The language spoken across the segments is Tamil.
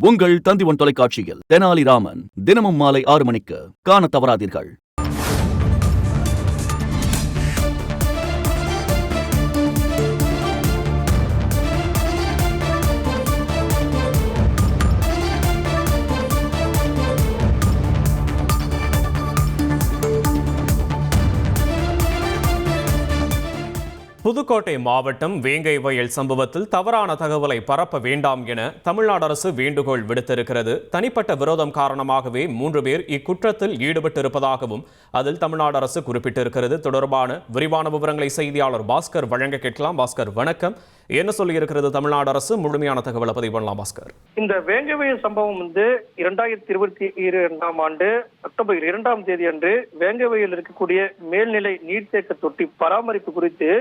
உங்கள் தந்திவன் தொலைக்காட்சியில் தெனாலிராமன் தினமும் மாலை 6 மணிக்கு காணத் தவறாதீர்கள். புதுக்கோட்டை மாவட்டம் வேங்கை வயல் சம்பவத்தில் தவறான தகவலை பரப்ப வேண்டாம் என தமிழ்நாடு அரசு வேண்டுகோள் விடுத்திருக்கிறது. தனிப்பட்ட விரோதம் காரணமாகவே 3 பேர் இக்குற்றத்தில் ஈடுபட்டிருப்பதாகவும் அதில் தமிழ்நாடு அரசு குறிப்பிட்டிருக்கிறது. தொடர்பான விரிவான விவரங்களை செய்தியாளர் பாஸ்கர் வழங்க கேட்கலாம். பாஸ்கர், வணக்கம். என்ன சொல்லியிருக்கிறது தமிழ்நாடு அரசு? முழுமையான தகவலை பதிவு பண்ணலாம் பாஸ்கர். இந்த வேங்கை வயல் சம்பவம் 2022ஆம் ஆண்டு அக்டோபர் 2ஆம் தேதி அன்று வேங்கை வயலில் இருக்கக்கூடிய மேல்நிலை நீர்த்தேக்க தொட்டி பராமரிப்பு குறித்து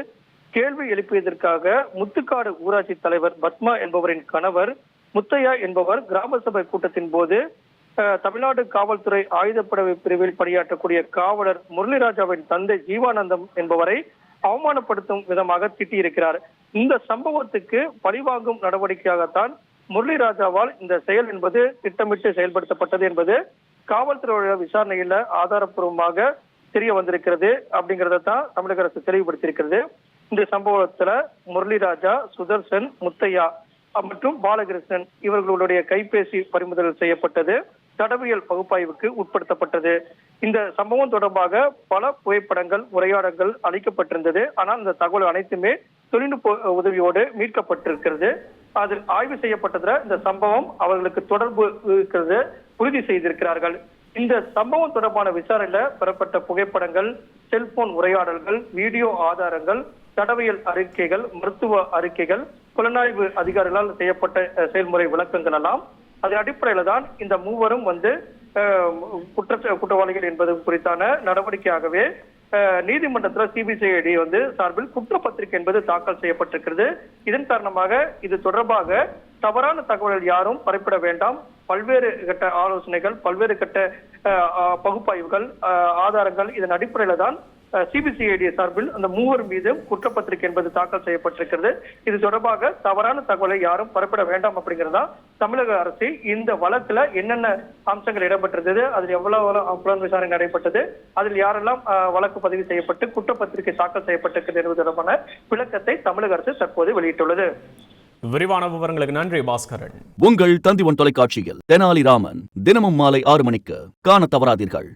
கேள்வி எழுப்பியதற்காக முத்துக்காடு ஊராட்சி தலைவர் பத்மா என்பவரின் கணவர் முத்தையா என்பவர் கிராம சபை கூட்டத்தின் போது தமிழ்நாடு காவல்துறை ஆயுதப்படை பிரிவில் பணியாற்றக்கூடிய காவலர் முரளிராஜாவின் தந்தை ஜீவானந்தம் என்பவரை அவமானப்படுத்தும் விதமாக திட்டியிருக்கிறார். இந்த சம்பவத்துக்கு பழிவாங்கும் நடவடிக்கையாகத்தான் முரளிராஜாவால் இந்த செயல் என்பது திட்டமிட்டு செயல்படுத்தப்பட்டது என்பது காவல்துறையோட விசாரணையில ஆதாரப்பூர்வமாக தெரிய வந்திருக்கிறது அப்படிங்கறத தான் தமிழக அரசு தெளிவுபடுத்தியிருக்கிறது. இந்த சம்பவத்துல முரளிராஜா, சுதர்சன், முத்தையா மற்றும் பாலகிருஷ்ணன் இவர்களுடைய கைபேசி பறிமுதல் செய்யப்பட்டது. தடவியல் பகுப்பாய்வுக்கு உட்படுத்தப்பட்டது. இந்த சம்பவம் தொடர்பாக பல புகைப்படங்கள், உரையாடல்கள் அளிக்கப்பட்டிருந்தது. ஆனால் இந்த தகவல் அனைத்துமே தொழில்நுட்ப உதவியோடு மீட்கப்பட்டிருக்கிறது. அதில் ஆய்வு செய்யப்பட்டதுல இந்த சம்பவம் அவர்களுக்கு தொடர்பு இருக்கிறது உறுதி செய்திருக்கிறார்கள். இந்த சம்பவம் தொடர்பான விசாரணையில பெறப்பட்ட புகைப்படங்கள், செல்போன் உரையாடல்கள், வீடியோ ஆதாரங்கள், தடவியல் அறிக்கைகள், மருத்துவ அறிக்கைகள், புலனாய்வு அதிகாரிகளால் செய்யப்பட்ட செயல்முறை விளக்கங்கள் எல்லாம் அதன் அடிப்படையில தான் இந்த மூவரும் குற்றவாளிகள் என்பது குறித்தான நடவடிக்கையாகவே நீதிமன்றத்தில் சிபிசிஐடி சார்பில் குற்றப்பத்திரிகை என்பது தாக்கல் செய்யப்பட்டிருக்கிறது. இதன் காரணமாக இது தொடர்பாக தவறான தகவல்கள் யாரும் பரப்பிட வேண்டாம், பல்வேறு கட்ட ஆலோசனைகள், பல்வேறு கட்ட பகுப்பாய்வுகள், ஆதாரங்கள் இதன் அடிப்படையில தான் சிபிசிஐடி சார்பில் அந்த மூவர் மீது குற்றப்பத்திரிகை என்பது தாக்கல் செய்யப்பட்டிருக்கிறது. இது தொடர்பாக தவறான தகவலை யாரும் பரப்பிட வேண்டாம் அப்படிங்கிறதா தமிழக அரசு இந்த வழக்குல என்னென்ன அம்சங்கள் இடம்பெற்றது, அதில் எவ்வளவு புலன் விசாரணை நடைபெற்றது, அதில் யாரெல்லாம் வழக்கு பதிவு செய்யப்பட்டு குற்றப்பத்திரிகை தாக்கல் செய்யப்பட்டிருக்கிறது என்பது தொடர்பான விளக்கத்தை தமிழக அரசு தற்போது வெளியிட்டுள்ளது. விரிவான விவரங்களுக்கு நன்றி பாஸ்கரன். உங்கள் தந்திவன் தொலைக்காட்சியில் தெனாலிராமன் தினமும் மாலை 6 மணிக்கு காணத் தவறாதீர்கள்.